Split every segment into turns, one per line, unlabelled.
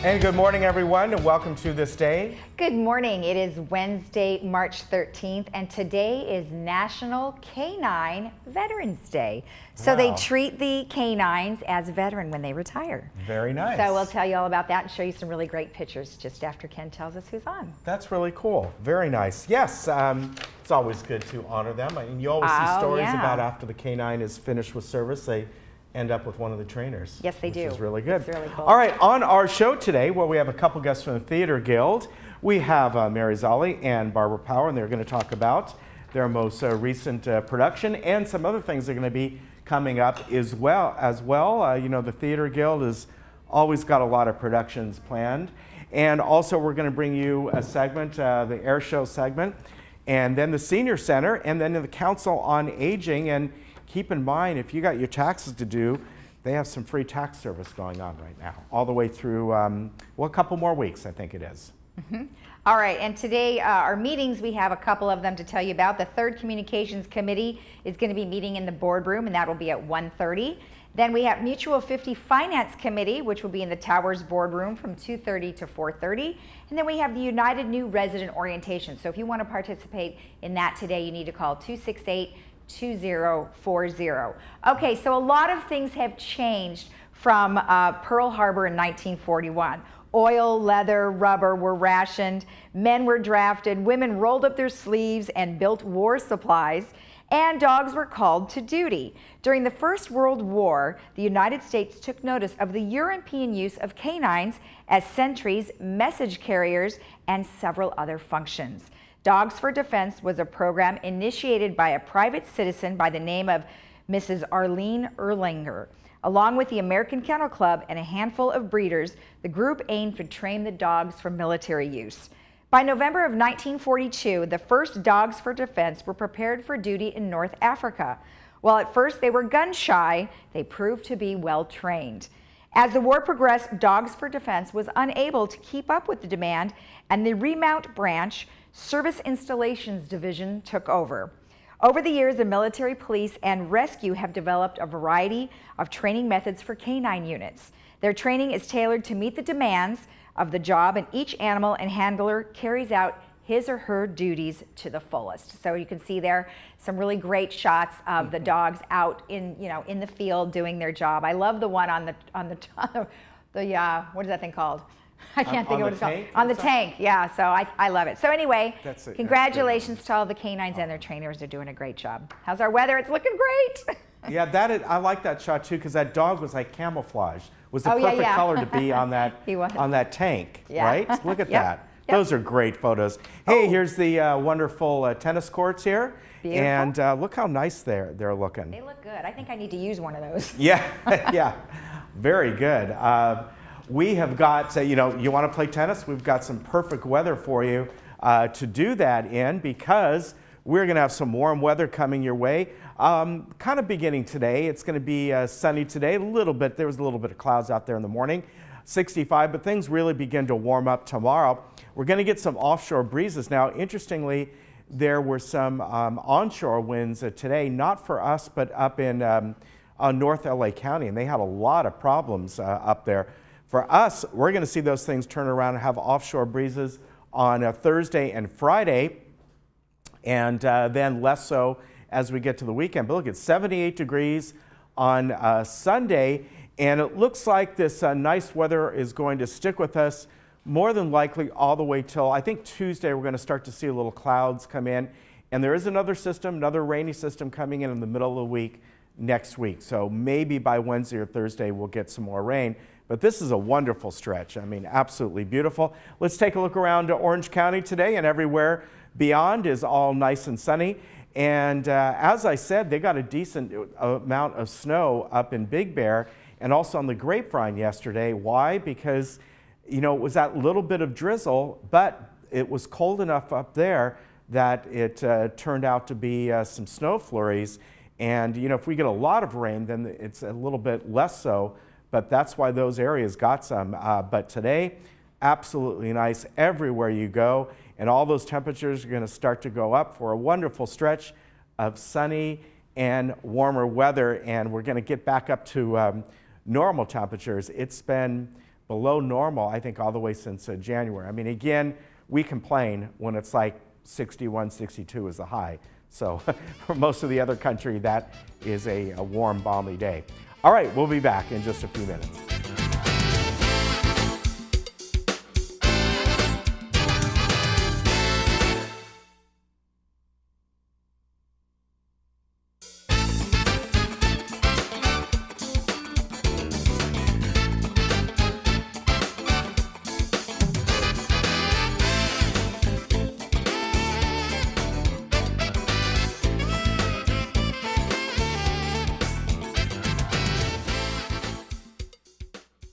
And good morning, everyone, and welcome to This Day.
Good morning. It is Wednesday, March 13th, and today is National Canine Veterans Day. So
Wow.
they treat the canines as a veteran when they retire.
Very nice.
So we'll tell you all about that and show you some really great pictures just after Ken tells us who's on.
That's really cool. Very nice. Yes, it's always good to honor them. I mean, you always see stories about after the canine is finished with service, they end up with one of the trainers.
Yes, they do.
Which is really good.
It's really cool.
All right, on our show today, well, we have a couple guests from the Theater Guild. We have Mary Zolli and Barbara Power, and they're going to talk about their most recent production and some other things that are going to be coming up as well. You know, the Theater Guild has always got a lot of productions planned. And also, we're going to bring you a segment, the Air Show segment, and then the Senior Center, and then the Council on Aging. And keep in mind, if you got your taxes to do, they have some free tax service going on right now, all the way through, well, a couple more weeks, I think it is.
Mm-hmm. All right, and today our meetings, we have a couple of them to tell you about. The Third Communications Committee is going to be meeting in the boardroom, and that will be at 1:30. Then we have Mutual 50 Finance Committee, which will be in the Towers boardroom from 2:30 to 4:30. And then we have the United New Resident Orientation. So if you want to participate in that today, you need to call 268-2040. Okay, so a lot of things have changed from Pearl Harbor in 1941. Oil, leather, rubber were rationed, men were drafted, women rolled up their sleeves and built war supplies, and dogs were called to duty. During the First World War, the United States took notice of the European use of canines as sentries, message carriers, and several other functions. Dogs for Defense was a program initiated by a private citizen by the name of Mrs. Arlene Erlanger. Along with the American Kennel Club and a handful of breeders, the group aimed to train the dogs for military use. By November of 1942, the first Dogs for Defense were prepared for duty in North Africa. While at first they were gun-shy, they proved to be well-trained. As the war progressed, Dogs for Defense was unable to keep up with the demand, and the Remount Branch Service Installations Division took over. Over the years, the military, police, and rescue have developed a variety of training methods for canine units. Their training is tailored to meet the demands of the job, and each animal and handler carries out his or her duties to the fullest. So you can see there some really great shots of the dogs out in, in the field doing their job. I love the one on the what is that thing called? I can't think of what it's called. On the tank, yeah, so I love it. So anyway, congratulations to all the canines and their trainers. They're doing a great job. How's our weather? It's looking great.
Yeah, I like that shot too, because that dog was like camouflage. Was the perfect color to be on that on that tank, right? Look at that. Those are great photos. Hey, here's the wonderful tennis courts here. Beautiful. And look how nice they're looking.
They look good. I think I need to use one of those.
Yeah, yeah, very good. We have got, you want to play tennis? We've got some perfect weather for you to do that in, because we're going to have some warm weather coming your way. Kind of beginning today. It's going to be sunny today. There was a little bit of clouds out there in the morning. 65, but things really begin to warm up tomorrow. We're going to get some offshore breezes. Now, interestingly, there were some onshore winds today, not for us, but up in North LA County, and they had a lot of problems up there. For us, we're going to see those things turn around and have offshore breezes on Thursday and Friday, and then less so as we get to the weekend. But look, it's 78 degrees on Sunday, and it looks like this nice weather is going to stick with us more than likely all the way till, I think, Tuesday. We're going to start to see a little clouds come in, and there is another rainy system coming in the middle of the week next week. So maybe by Wednesday or Thursday we'll get some more rain. But this is a wonderful stretch. I mean, absolutely beautiful. Let's take a look around Orange County today, and everywhere beyond is all nice and sunny. And as I said, they got a decent amount of snow up in Big Bear and also on the Grapevine yesterday. Why? Because, it was that little bit of drizzle, but it was cold enough up there that it turned out to be some snow flurries. And, if we get a lot of rain, then it's a little bit less so. But that's why those areas got some. But today, absolutely nice everywhere you go. And all those temperatures are going to start to go up for a wonderful stretch of sunny and warmer weather. And we're going to get back up to normal temperatures. It's been below normal, I think, all the way since January. I mean, again, we complain when it's like 61, 62 is the high. So for most of the other country, that is a warm, balmy day. All right, we'll be back in just a few minutes.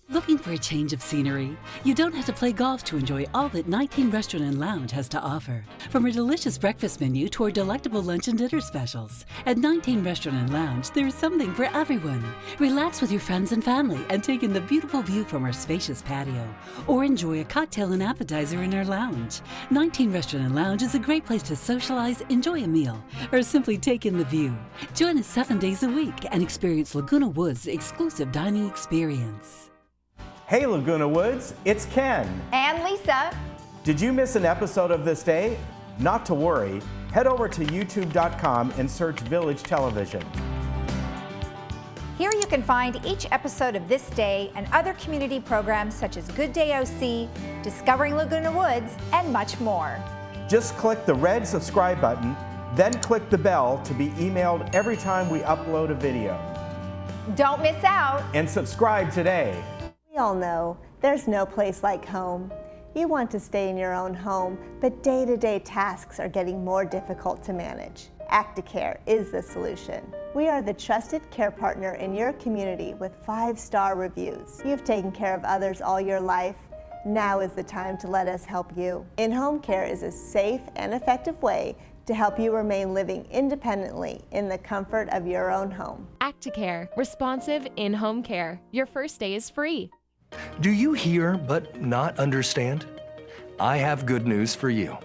Looking for a change of scenery? You don't have to play golf to enjoy all that 19 Restaurant and Lounge has to offer. From a delicious breakfast menu to our delectable lunch and dinner specials. At 19 Restaurant and Lounge, there is something for everyone. Relax with your friends and family and take in the beautiful view from our spacious patio. Or enjoy a cocktail and appetizer in our lounge. 19 Restaurant and Lounge is a great place to socialize, enjoy a meal, or simply take in the view. Join us 7 days a week and experience Laguna Woods' exclusive dining experience.
Hey Laguna Woods, it's Ken.
And Lisa.
Did you miss an episode of This Day? Not to worry. Head over to youtube.com and search Village Television.
Here you can find each episode of This Day and other community programs such as Good Day OC, Discovering Laguna Woods, and much more.
Just click the red subscribe button, then click the bell to be emailed every time we upload a video.
Don't miss out.
And subscribe today.
We all know there's no place like home. You want to stay in your own home, but day-to-day tasks are getting more difficult to manage. Acticare is the solution. We are the trusted care partner in your community with 5-star reviews. You've taken care of others all your life. Now is the time to let us help you. In-home care is a safe and effective way to help you remain living independently in the comfort of your own home.
Acticare, responsive in-home care. Your first day is free.
Do you hear but not understand? I have good news for you.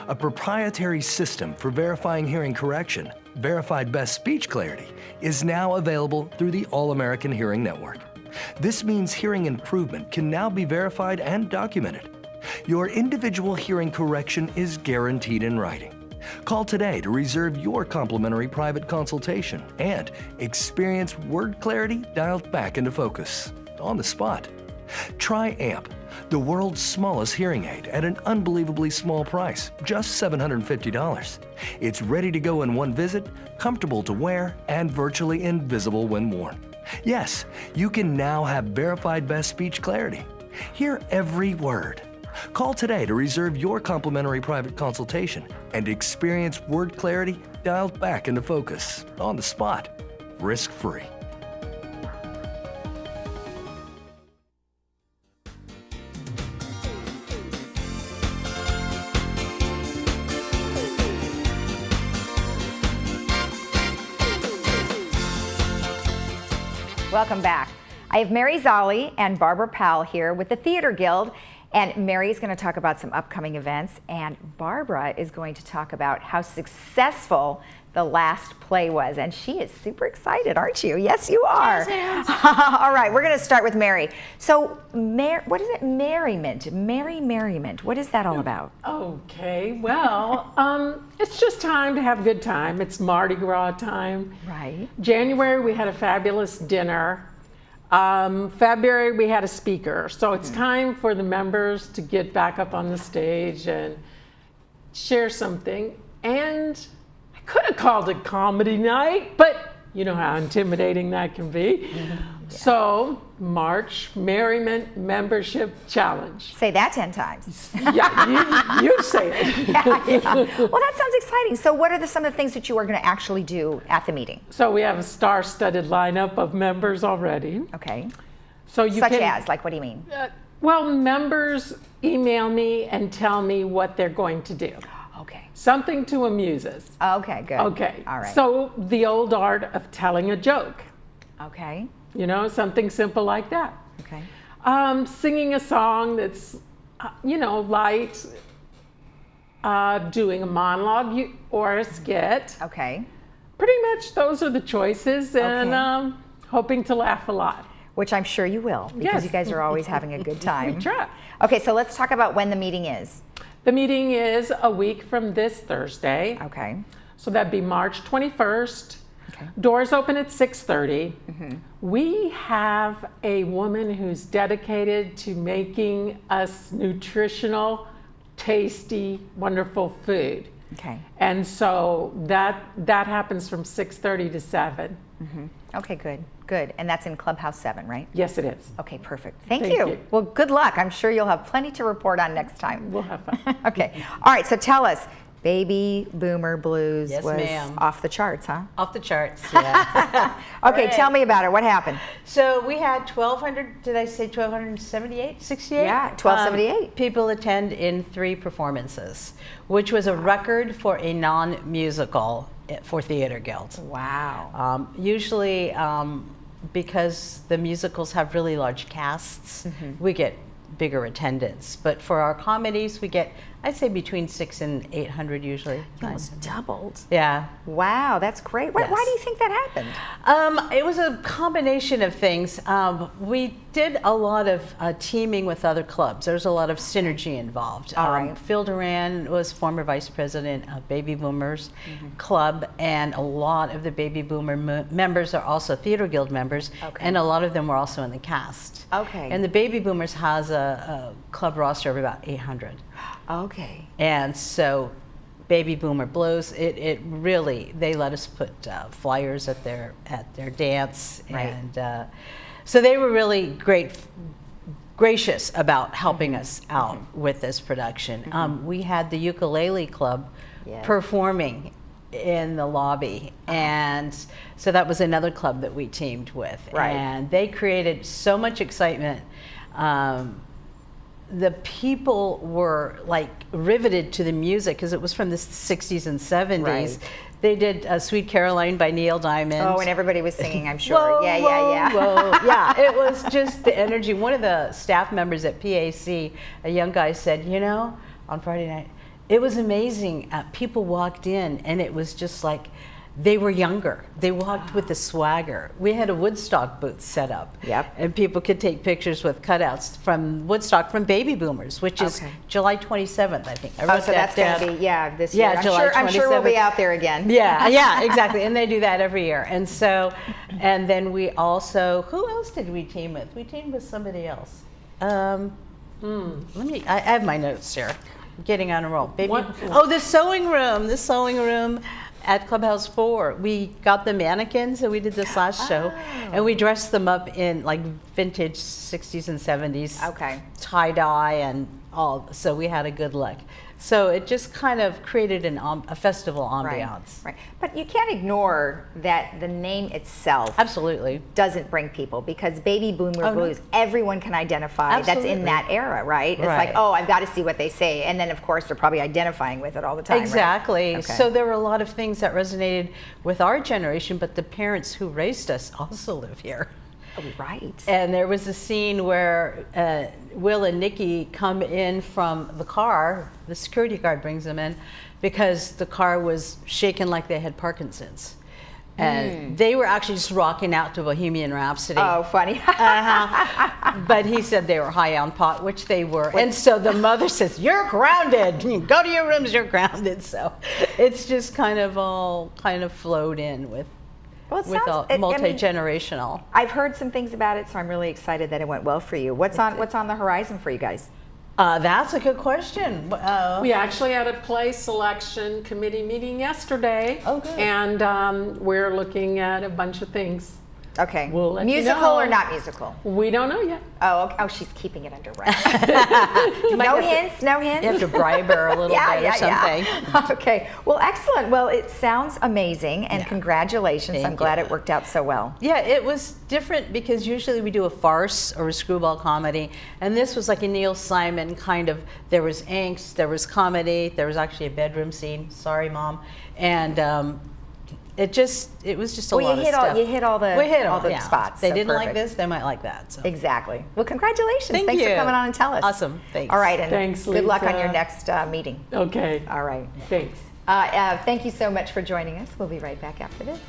A proprietary system for verifying hearing correction, Verified Best Speech Clarity, is now available through the All-American Hearing Network. This means hearing improvement can now be verified and documented. Your individual hearing correction is guaranteed in writing. Call today to reserve your complimentary private consultation and experience word clarity dialed back into focus on the spot. Try AMP, the world's smallest hearing aid at an unbelievably small price, just $750. It's ready to go in one visit, comfortable to wear, and virtually invisible when worn. Yes, you can now have verified best speech clarity. Hear every word. Call today to reserve your complimentary private consultation and experience word clarity dialed back into focus on the spot, risk-free.
Welcome back. I have Mary Zolli and Barbara Powell here with the Theater Guild, and Mary's going to talk about some upcoming events, and Barbara is going to talk about how successful the last play was, and she is super excited, aren't you? Yes, you are.
Yes.
All right, we're going to start with Mary. So, what is it? Merriment. Merriment. What is that all about?
Okay, well, it's just time to have a good time. It's Mardi Gras time.
Right.
January, we had a fabulous dinner. February, we had a speaker. So it's time for the members to get back up on the stage and share something. And I could have called it comedy night, but you know how intimidating that can be. Yeah. So, March Merriment Membership Challenge.
Say that 10 times.
Yeah, you say it.
Yeah. Well, that sounds exciting. So what are some of the things that you are going to actually do at the meeting?
So we have a star-studded lineup of members already.
Okay.
So you
Such as, like, what do you mean?
Well, members email me and tell me what they're going to do.
Okay.
Something to amuse us.
Okay, good.
Okay.
All right.
So the old art of telling a joke.
Okay.
You know, something simple like that.
Okay.
Singing a song that's, light, doing a monologue or a skit.
Okay.
Pretty much those are the choices, and hoping to laugh a lot.
Which I'm sure you will, because
Yes.
you guys are always having a good time.
We try.
Okay, so let's talk about when the meeting is.
The meeting is a week from this Thursday.
Okay.
So that'd be March 21st.
Okay.
Doors open at 6:30. We have a woman who's dedicated to making us nutritional, tasty, wonderful food.
Okay.
And so that happens from 6:30 to 7.
Okay, good. And that's in Clubhouse 7, right?
Yes, it is.
Okay, perfect. Thank
Thank
you.
you.
Well, good luck. I'm sure you'll have plenty to report on next time.
We'll have fun.
Okay. All right, so tell us, baby boomer blues
Yes,
was
ma'am.
off the charts, huh?
Off the charts, yeah.
Okay,
Right.
tell me about it. What happened?
So we had 1,200, did I say 1,278? 68?
Yeah, 1,278.
People attend in 3 performances, which was a record for a non-musical for Theater Guild.
Wow.
Usually, because the musicals have really large casts, we get bigger attendance. But for our comedies, we get, I'd say, between 600 and 800 usually.
Almost doubled.
Yeah.
Wow, that's great. Why
Yes.
do you think that happened?
It was a combination of things. We did a lot of teaming with other clubs. There's a lot of synergy involved.
All right.
Phil Duran was former vice president of Baby Boomers Club, and a lot of the Baby Boomer members are also Theater Guild members,
Okay.
and a lot of them were also in the cast.
Okay.
And the Baby Boomers has a club roster of about 800.
Okay.
And so Baby Boomer Blues, it really, they let us put flyers at their dance.
Right.
And so they were really gracious about helping us out with this production. We had the Ukulele Club
Yes.
performing in the lobby, and so that was another club that we teamed with.
Right.
And they created so much excitement. The people were like riveted to the music because it was from the 60s and 70s.
Right.
They did Sweet Caroline by Neil Diamond.
Oh, and everybody was singing, I'm sure.
Whoa,
yeah.
whoa. Yeah, it was just the energy. One of the staff members at PAC, a young guy, said, you know, on Friday night, it was amazing. People walked in and it was just like, they were younger. They walked with the swagger. We had a Woodstock booth set up.
Yep.
And people could take pictures with cutouts from Woodstock from Baby Boomers, which is
Okay.
July 27th, I think. I
Oh,
wrote
so
that
that's going
down.
to be, this
Yeah,
year.
July
I'm sure we'll be
27th.
out there again.
Yeah, exactly. And they do that every year. And so, and then we also, who else did we team with? We teamed with somebody else. I have my notes here. I'm getting on a roll. The sewing room at Clubhouse 4. We got the mannequins and we did this last show, and we dressed them up in like vintage 60s and 70s
Okay.
tie-dye and all, so we had a good look. So it just kind of created a festival ambiance.
Right. But you can't ignore that the name itself
Absolutely.
doesn't bring people, because Baby Boomer
Oh, no.
Blues, everyone can identify that's
Absolutely.
in that era, right? It's like,
Right.
oh, I've got to see what they say. And then, of course, they're probably identifying with it all the time. right?
Exactly.
Okay.
So there were a lot of things that resonated with our generation, but the parents who raised us also live here.
Oh, right.
And there was a scene where Will and Nikki come in from the car. The security guard brings them in because the car was shaking like they had Parkinson's. And they were actually just rocking out to Bohemian Rhapsody.
Oh, funny.
But he said they were high on pot, which they were. And so the mother says, you're grounded. You go to your rooms, you're grounded. So it's just kind of all kind of flowed in with
Well, it
with
sounds-
a
I mean,
multi-generational.
I've heard some things about it, so I'm really excited that it went well for you. What's on the horizon for you guys?
That's a good question.
We actually had a play selection committee meeting yesterday.
Oh, good.
And we're looking at a bunch of things.
Okay.
We'll let you
Musical
know.
or not musical?
We don't know yet.
Oh, okay. Oh, she's keeping it under wraps.
might
No
have to-
hints, no hints.
You have to bribe her a little bit or something.
Yeah. Okay. Well, excellent. Well, it sounds amazing, and congratulations. I'm
Thank
glad
you.
it worked out so well.
Yeah, it was different because usually we do a farce or a screwball comedy, and this was like a Neil Simon kind of, there was angst, there was comedy, there was actually a bedroom scene, sorry mom, and it was just a
Well,
lot
you
of
hit
stuff.
all
We hit
all
all
the
yeah.
spots.
They
so
didn't like
perfect.
this, they might like that. So.
Exactly. Well, congratulations.
Thank
Thanks for
you.
coming on and tell us.
Awesome. Thanks.
All right, and
Thanks,
good luck on
Lisa.
your next meeting.
Okay.
All right.
Thanks.
Thank you so much for joining us. We'll be right back after this.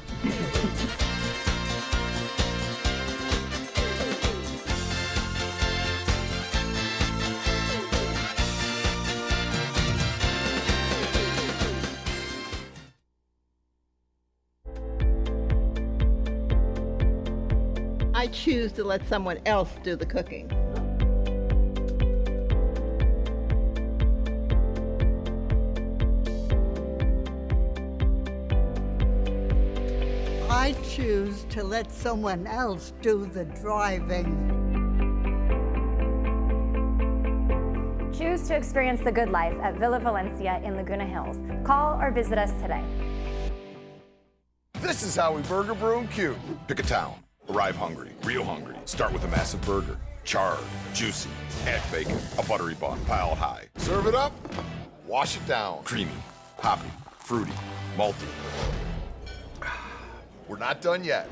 I choose to let someone else do the cooking.
I choose to let someone else do the driving.
Choose to experience the good life at Villa Valencia in Laguna Hills. Call or visit us today.
This is how we burger, brew, and cue. Pick a town. Arrive hungry, real hungry. Start with a massive burger. Charred, juicy, add bacon, a buttery bun, piled high. Serve it up, wash it down. Creamy, hoppy, fruity, malty. We're not done yet.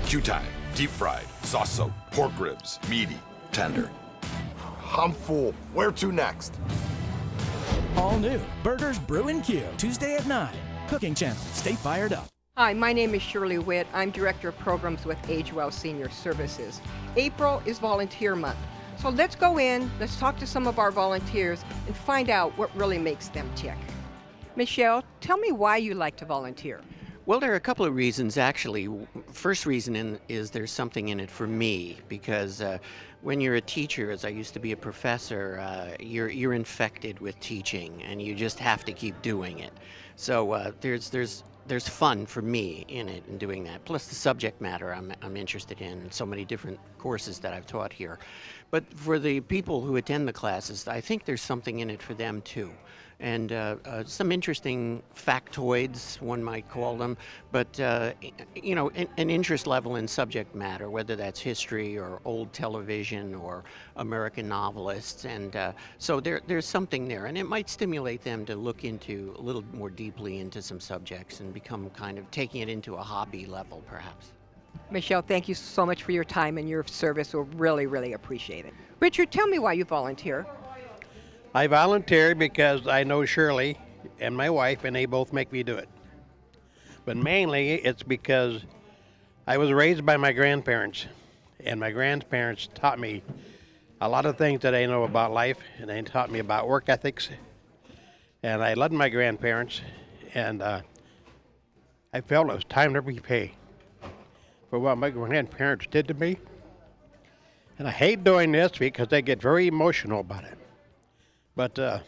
Q time, deep fried, sauce soaked, pork ribs, meaty, tender. I'm full. Where to next?
All new Burgers, Brew, and Q, Tuesday at 9. Cooking Channel. Stay fired up.
Hi, my name is Shirley Witt. I'm Director of Programs with Age Well Senior Services. April is Volunteer Month. So let's go in, let's talk to some of our volunteers and find out what really makes them tick. Michelle, tell me why you like to volunteer.
Well, there are a couple of reasons, actually. First reason is there's something in it for me, because when you're a teacher, as I used to be a professor, you're infected with teaching, and you just have to keep doing it. So there's fun for me in it in doing that. Plus the subject matter I'm interested in, so many different courses that I've taught here. But for the people who attend the classes, I think there's something in it for them too. And some interesting factoids, one might call them, but you know, an interest level in subject matter, whether that's history or old television or American novelists, and so there's something there, and it might stimulate them to look into a little more deeply into some subjects and become kind of taking it into a hobby level, perhaps.
Michelle, thank you so much for your time and your service. We'll really, really appreciate it. Richard, tell me why you volunteer.
I volunteer because I know Shirley and my wife, and they both make me do it. But mainly it's because I was raised by my grandparents, and my grandparents taught me a lot of things that I know about life, and they taught me about work ethics. And I loved my grandparents, and I felt it was time to repay for what my grandparents did to me. And I hate doing this because they get very emotional about it. But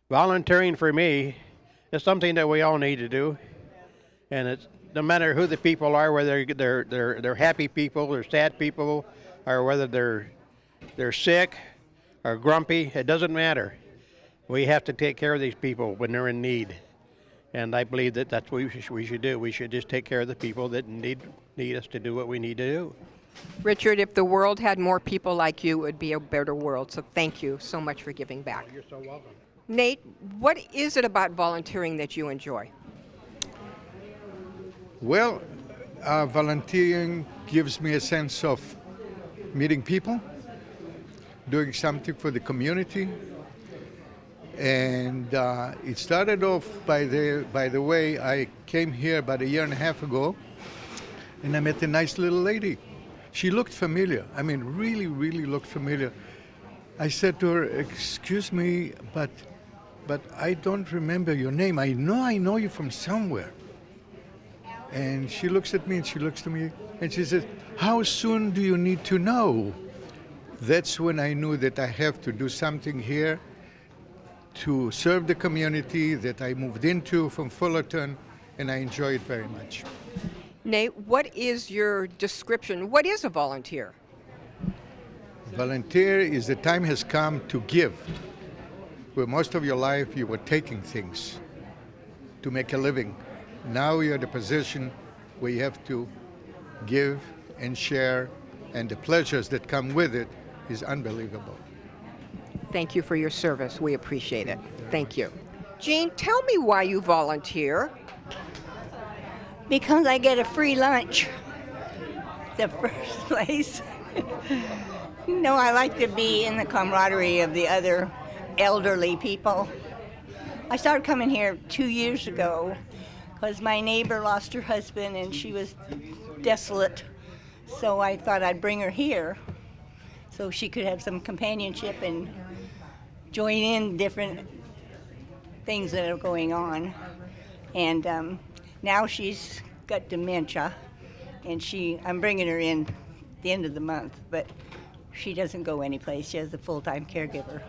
volunteering for me is something that we all need to do, and it's no matter who the people are, whether they're happy people or sad people, or whether they're sick or grumpy. It doesn't matter. We have to take care of these people when they're in need, and I believe that that's what we should do. We should just take care of the people that need us to do what we need to do.
Richard, if the world had more people like you, it would be a better world. So thank you so much for giving back.
You're so welcome.
Nate, what is it about volunteering that you enjoy?
Well, volunteering gives me a sense of meeting people, doing something for the community. And it started off by the way I came here about a year and a half ago, and I met a nice little lady. She looked familiar. I mean, really, really looked familiar. I said to her, "Excuse me, but I don't remember your name. I know you from somewhere." And she looks at me and she looks to me and she says, "How soon do you need to know?" That's when I knew that I have to do something here to serve the community that I moved into from Fullerton, and I enjoy it very much.
Nate, what is your description? What is a volunteer?
Volunteer is the time has come to give. Where most of your life you were taking things to make a living. Now you're in a position where you have to give and share, and the pleasures that come with it is unbelievable.
Thank you for your service. We appreciate it. Thank you. Jean, tell me why you volunteer.
Because I get a free lunch, the first place. No, I like to be in the camaraderie of the other elderly people. I started coming here 2 years ago because my neighbor lost her husband and she was desolate. So I thought I'd bring her here so she could have some companionship and join in different things that are going on. And now she's got dementia, and I'm bringing her in the end of the month, but she doesn't go anyplace. She has a full-time caregiver.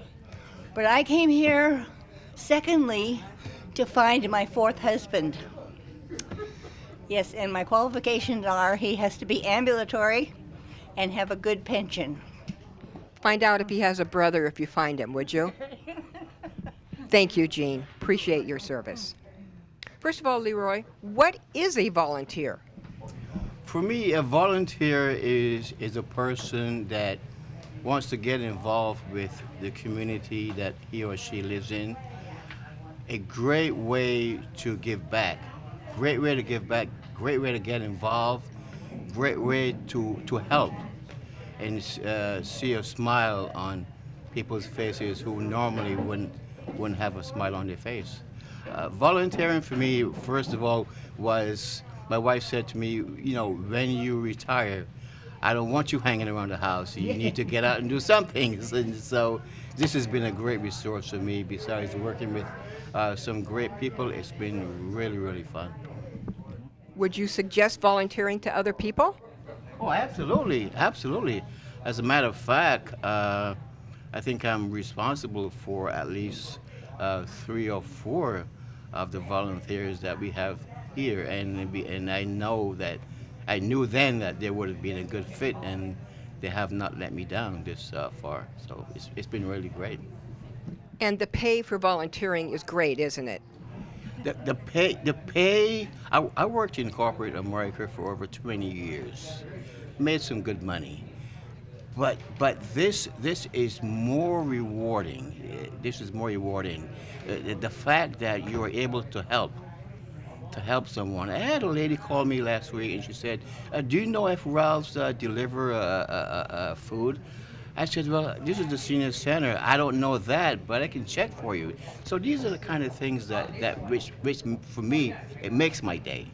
But I came here, secondly, to find my fourth husband. Yes, and my qualifications are he has to be ambulatory and have a good pension.
Find out if he has a brother if you find him, would you? Thank you, Jean. Appreciate your service. First of all, Leroy, what is a volunteer?
For me, a volunteer is a person that wants to get involved with the community that he or she lives in. A great way to give back. Great way to give back. Great way to get involved. Great way to help and see a smile on people's faces who normally wouldn't have a smile on their face. Volunteering for me, first of all, was my wife said to me, you know, when you retire, I don't want you hanging around the house. You need to get out and do something. And so this has been a great resource for me. Besides working with some great people, it's been really, really fun.
Would you suggest volunteering to other people?
Oh, absolutely, absolutely. As a matter of fact, I think I'm responsible for at least 3 or 4 of the volunteers that we have here, and I knew then that they would have been a good fit, and they have not let me down this far. So it's been really great.
And the pay for volunteering is great, isn't it?
The pay. I worked in corporate America for over 20 years, made some good money, but this is more rewarding. This is more rewarding. The fact that you are able to help someone. I had a lady call me last week and she said, "Do you know if Ralph's deliver food?" I said, "Well, this is the senior center. I don't know that, but I can check for you." So these are the kind of things that which for me, it makes my day.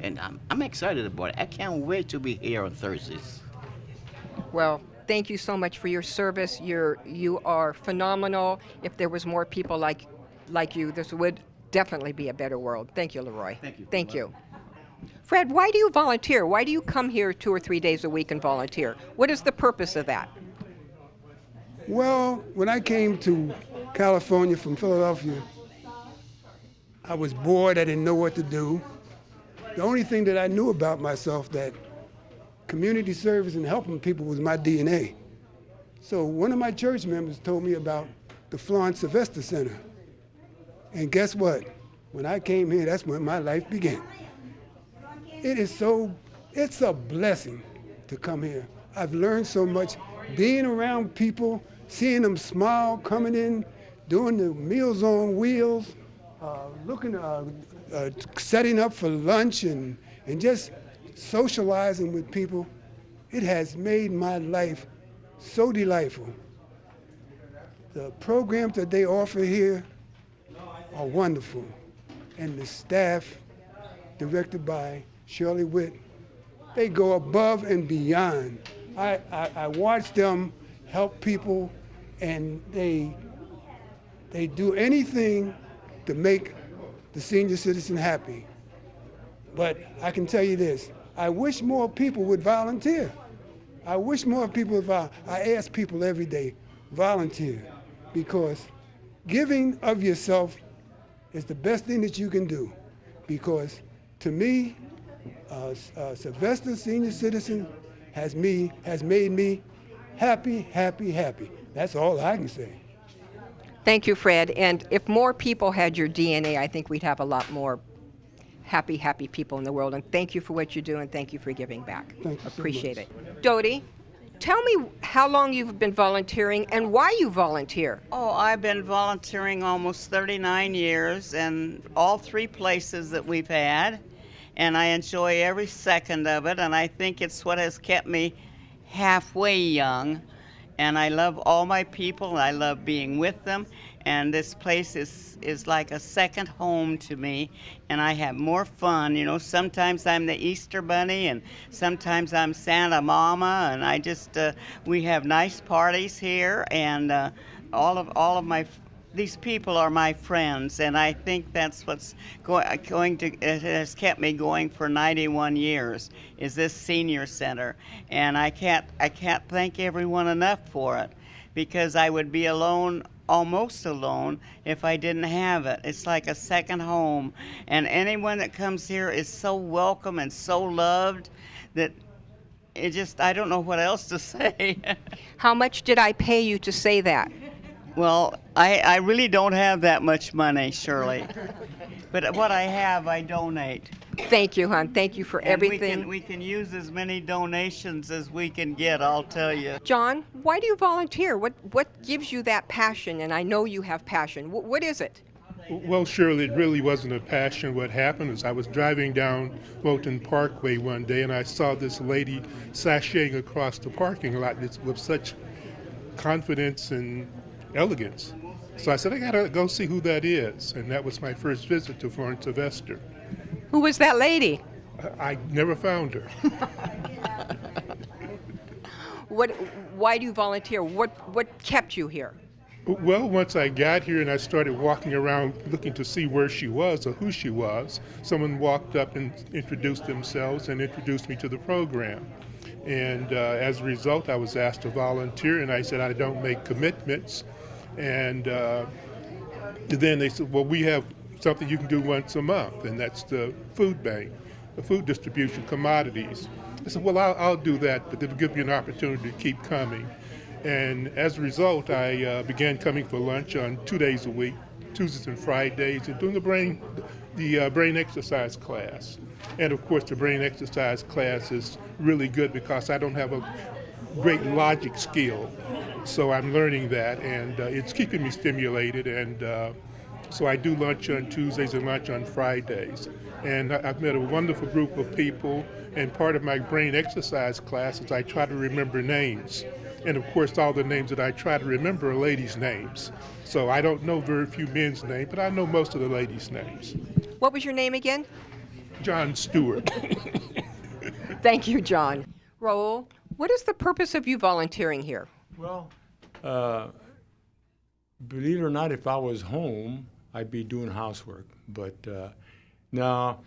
And I'm excited about it. I can't wait to be here on Thursdays.
Well, thank you so much for your service. You are phenomenal. If there was more people like you, this would definitely be a better world. Thank you, Leroy.
Thank you.
Thank you. Fred, why do you volunteer? Why do you come here 2 or 3 days a week and volunteer? What is the purpose of that?
Well, when I came to California from Philadelphia, I was bored. I didn't know what to do. The only thing that I knew about myself, that community service and helping people, was my DNA. So one of my church members told me about the Florence Sylvester Center. And guess what? When I came here, that's when my life began. It's a blessing to come here. I've learned so much being around people, seeing them smile, coming in, doing the Meals on Wheels, setting up for lunch and just socializing with people. It has made my life so delightful. The programs that they offer here are wonderful. And the staff, directed by Shirley Witt, they go above and beyond. I watch them help people, and they do anything to make the senior citizen happy. But I can tell you this, I wish more people would volunteer. I wish more people would volunteer. I ask people every day, volunteer, because giving of yourself is the best thing that you can do. Because to me, Sylvester Senior Citizen has made me happy, happy, happy. That's all I can say.
Thank you, Fred. And if more people had your DNA, I think we'd have a lot more happy, happy people in the world. And thank you for what you do, and thank you for giving back.
Thank you
Appreciate
so
it. Dodie, tell me how long you've been volunteering and why you volunteer.
Oh, I've been volunteering almost 39 years in all 3 places that we've had, and I enjoy every second of it, and I think it's what has kept me halfway young. And I love all my people, and I love being with them, and this place is like a second home to me, and I have more fun. You know, sometimes I'm the Easter Bunny, and sometimes I'm Santa Mama, and I just, we have nice parties here, and all of my these people are my friends, and I think that's what's it has kept me going for 91 years, is this senior center. And I can't thank everyone enough for it, because I would be alone, almost alone, if I didn't have it. It's like a second home, and anyone that comes here is so welcome and so loved that I don't know what else to say.
How much did I pay you to say that?
Well, I really don't have that much money, Shirley. But what I have, I donate.
Thank you, hon. Thank you for everything.
We can use as many donations as we can get, I'll tell you.
John, why do you volunteer? What gives you that passion? And I know you have passion. What is it?
Well, Shirley, it really wasn't a passion. What happened is I was driving down Moulton Parkway one day, and I saw this lady sashaying across the parking lot with such confidence and elegance. So I said, I gotta go see who that is. And that was my first visit to Florence Sylvester.
Who was that lady?
I never found her.
Why do you volunteer? What kept you here?
Well, once I got here and I started walking around looking to see where she was or who she was, someone walked up and introduced themselves and introduced me to the program. And as a result, I was asked to volunteer, and I said I don't make commitments. And then they said, well, we have something you can do once a month, and that's the food bank, the food distribution commodities. I said, well, I'll do that, but it'll give you an opportunity to keep coming. And as a result, I began coming for lunch on 2 days a week, Tuesdays and Fridays, and doing the brain exercise class. And of course, the brain exercise class is really good because I don't have a great logic skill. So I'm learning that, and it's keeping me stimulated. And so I do lunch on Tuesdays and lunch on Fridays. And I've met a wonderful group of people, and part of my brain exercise class is I try to remember names. And of course, all the names that I try to remember are ladies' names. So I don't know very few men's names, but I know most of the ladies' names.
What was your name again?
John Stewart.
Thank you, John. Raul, what is the purpose of you volunteering here?
Well, believe it or not, if I was home, I'd be doing housework. But no,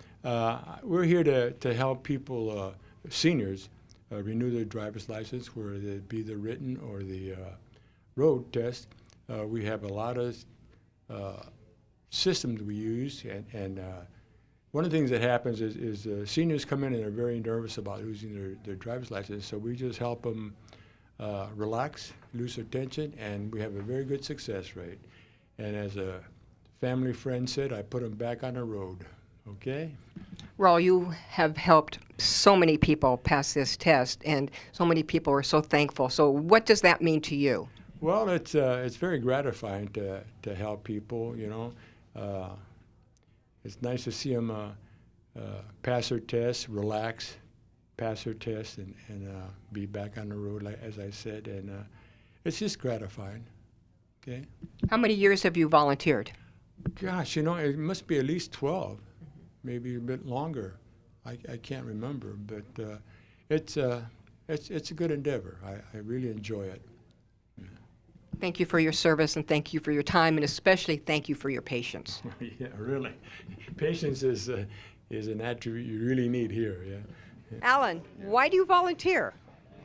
we're here to help people, seniors, renew their driver's license, whether it be the written or the road test. We have a lot of systems we use, and one of the things that happens is seniors come in and they're very nervous about losing their driver's license, so we just help them relax, lose their tension, and we have a very good success rate. And as a family friend said, I put them back on the road, okay?
Raul, you have helped so many people pass this test, and so many people are so thankful. So what does that mean to you?
Well, it's very gratifying to help people, you know. It's nice to see them pass their test, relax, pass their test, and be back on the road, like, as I said. And it's just gratifying, okay?
How many years have you volunteered?
Gosh, you know, it must be at least 12, maybe a bit longer. I can't remember, but it's a good endeavor. I really enjoy it.
Thank you for your service, and thank you for your time, and especially thank you for your patience.
Yeah, really. Patience is an attribute you really need here, yeah.
Alan, why do you volunteer?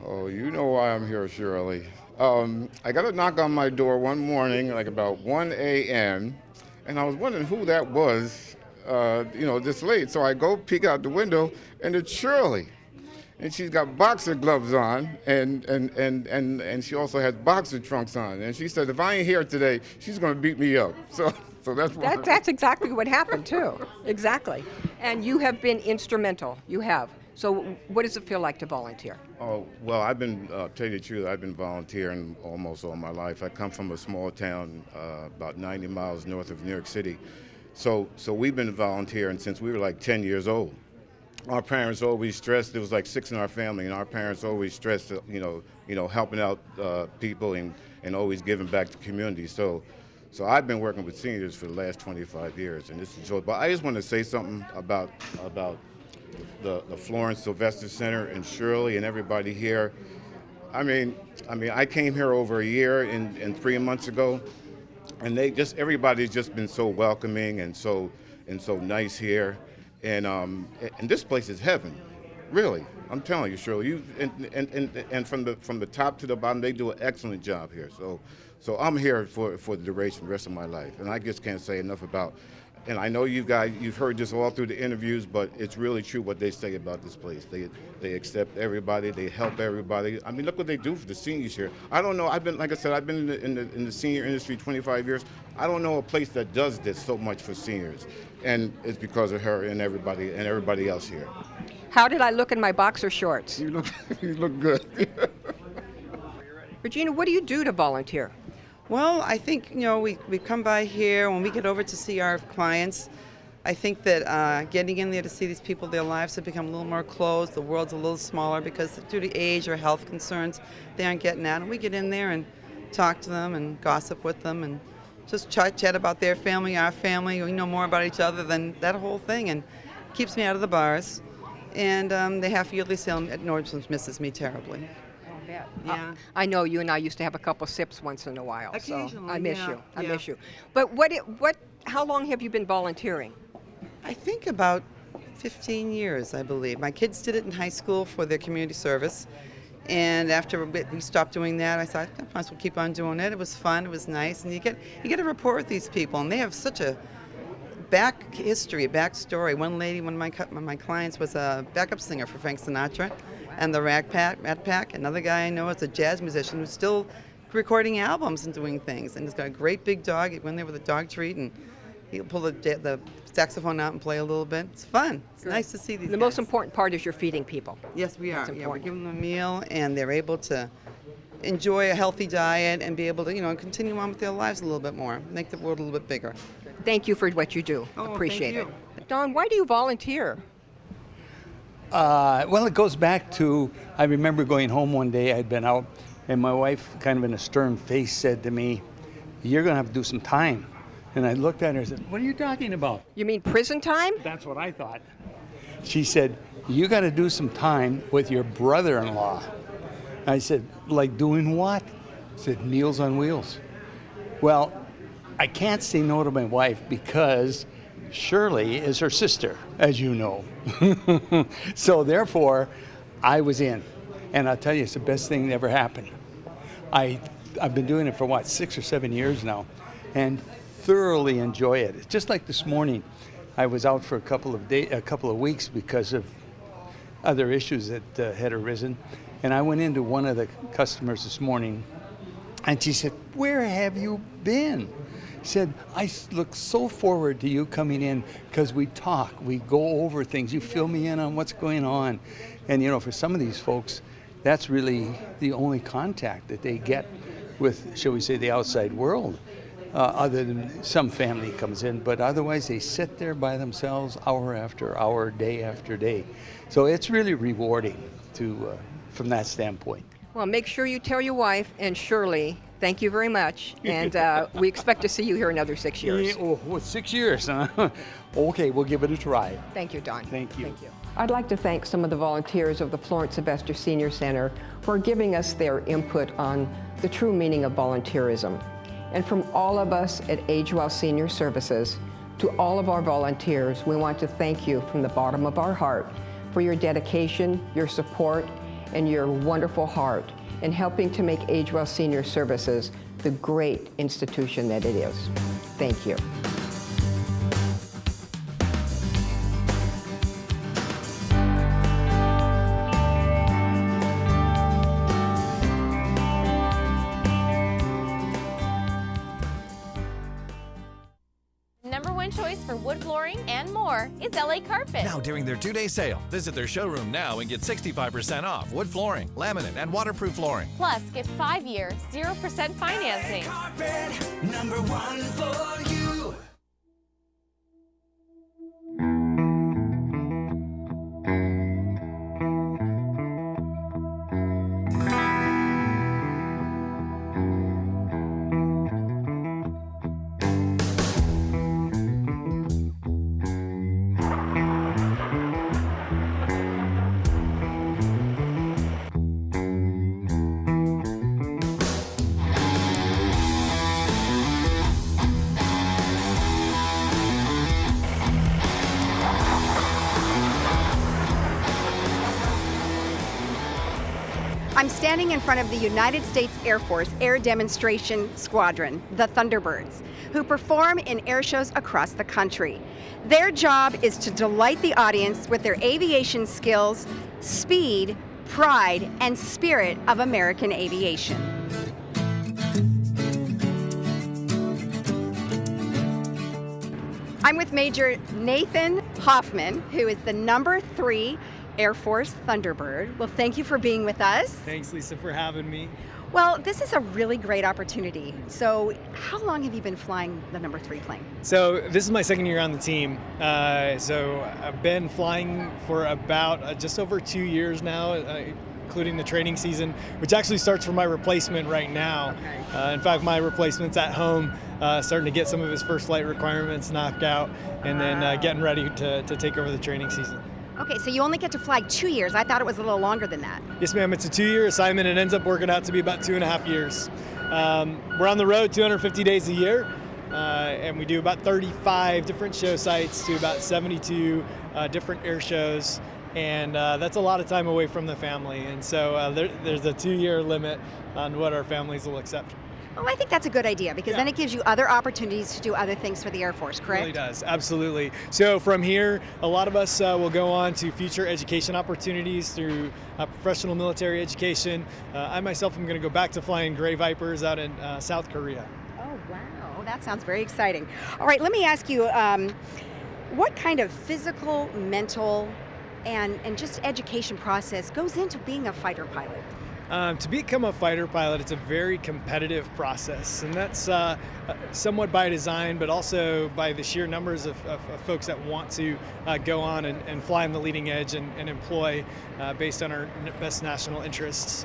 Oh, you know why I'm here, Shirley. I got a knock on my door one morning, like about 1 a.m., and I was wondering who that was, you know, this late. So I go peek out the window, and it's Shirley. And she's got boxer gloves on, and she also has boxer trunks on. And she said, if I ain't here today, she's going to beat me up. So that's what
That's exactly what happened, too. Exactly. And you have been instrumental. You have. So what does it feel like to volunteer?
Oh, well, I've been, tell you the truth, I've been volunteering almost all my life. I come from a small town about 90 miles north of New York City. So we've been volunteering since we were like 10 years old. Our parents always stressed, there was like 6 in our family, and our parents always stressed, you know, helping out people and always giving back to the community. So I've been working with seniors for the last 25 years, and this is joy. But I just want to say something about the Florence Sylvester Center and Shirley and everybody here. I mean, I came here over a year and 3 months ago, and everybody's just been so welcoming and so nice here, and this place is heaven, really. I'm telling you, Shirley. And from the top to the bottom, they do an excellent job here. So I'm here for the duration, the rest of my life, and I just can't say enough about. And I know you've heard this all through the interviews, but it's really true what they say about this place. They accept everybody, they help everybody. I mean, look what they do for the seniors here. I don't know. I've been in the senior industry 25 years. I don't know a place that does this so much for seniors, and it's because of her and everybody else here.
How did I look in my boxer shorts?
You look good.
Regina, what do you do to volunteer?
Well, I think, we come by here, when we get over to see our clients, I think that getting in there to see these people, their lives have become a little more closed, the world's a little smaller because due to age or health concerns, they aren't getting out. And we get in there and talk to them and gossip with them and just chat about their family, our family. We know more about each other than that whole thing, and keeps me out of the bars. And the half-yearly sale at Nordstrom's misses me terribly. Yeah.
I know you and I used to have a couple sips once in a while.
Occasionally,
so I miss
yeah,
you. I
yeah.
miss you. But how long have you been volunteering?
I think about 15 years, I believe. My kids did it in high school for their community service. And after a bit, we stopped doing that. I thought, I might as well keep on doing it. It was fun. It was nice. And you get a rapport with these people. And they have such a back history, a back story. One lady, one of my clients was a backup singer for Frank Sinatra and the Rat Pack. Another guy I know is a jazz musician who's still recording albums and doing things. And he's got a great big dog. He went there with a dog treat and he'll pull the saxophone out and play a little bit. It's fun. It's nice to see these
The most important part is you're feeding people.
Yes, we are.
That's
Yeah, we're
important.
giving them a meal and they're able to enjoy a healthy diet and be able to, continue on with their lives a little bit more, make the world a little bit bigger.
Thank you for what you do.
Oh,
Appreciate
thank
it. Don, why do you volunteer?
Well, it goes back to, I remember going home one day, I'd been out, and my wife, kind of in a stern face, said to me, "You're going to have to do some time." And I looked at her and said, "What are you talking about?"
You mean prison time?
That's what I thought. She said, "You got to do some time with your brother-in-law." I said, "Like doing what?" She said, "Meals on Wheels." Well, I can't say no to my wife because Shirley is her sister, as you know. So therefore, I was in. And I'll tell you, it's the best thing that ever happened. I've been doing it for, 6 or 7 years now, and thoroughly enjoy it. It's just like this morning. I was out for a couple of weeks because of other issues that had arisen. And I went into one of the customers this morning, and she said, "Where have you been?" Said, "I look so forward to you coming in because we talk, we go over things, you fill me in on what's going on." And for some of these folks, that's really the only contact that they get with, shall we say, the outside world, other than some family comes in, but otherwise they sit there by themselves hour after hour, day after day. So it's really rewarding from that standpoint.
Well, make sure you tell your wife and Shirley, thank you very much. And we expect to see you here another 6 years.
Yeah, 6 years, huh? Okay, we'll give it a try.
Thank you, Don.
Thank you.
Thank you. I'd like to thank some of the volunteers of the Florence Sylvester Senior Center for giving us their input on the true meaning of volunteerism. And from all of us at Age Well Senior Services, to all of our volunteers, we want to thank you from the bottom of our heart for your dedication, your support, and your wonderful heart in helping to make Age Well Senior Services the great institution that it is. Thank you.
#1 choice for wood flooring and more is LA Carpet.
Now during their 2-day sale, visit their showroom now and get 65% off wood flooring, laminate, and waterproof flooring.
Plus, get 5-year, 0% financing.
Carpet, #1 for you.
I'm standing in front of the United States Air Force Air Demonstration Squadron, the Thunderbirds, who perform in air shows across the country. Their job is to delight the audience with their aviation skills, speed, pride, and spirit of American aviation. I'm with Major Nathan Hoffman, who is the number 3 Air Force Thunderbird. Well, thank you for being with us.
Thanks, Lisa, for having me.
Well, this is a really great opportunity. So how long have you been flying the number 3 plane?
So this is my second year on the team. So I've been flying for about just over 2 years now, including the training season, which actually starts for my replacement right now. Okay. In fact, my replacement's at home, starting to get some of his first flight requirements knocked out, and then getting ready to take over the training season.
Okay, so you only get to fly 2 years. I thought it was a little longer than that.
Yes, ma'am. It's a 2-year assignment. It ends up working out to be about 2.5 years. We're on the road 250 days a year, and we do about 35 different show sites to about 72 different air shows. And that's a lot of time away from the family. And so there's a 2-year limit on what our families will accept.
Well, I think that's a good idea because then it gives you other opportunities to do other things for the Air Force, correct?
It really does, absolutely. So from here, a lot of us will go on to future education opportunities through professional military education. I myself am going to go back to flying Gray Vipers out in South Korea.
Oh, wow. That sounds very exciting. All right, let me ask you, what kind of physical, mental, and just education process goes into being a fighter pilot?
To become a fighter pilot, it's a very competitive process, and that's somewhat by design, but also by the sheer numbers of folks that want to go on and fly on the leading edge and employ based on our best national interests.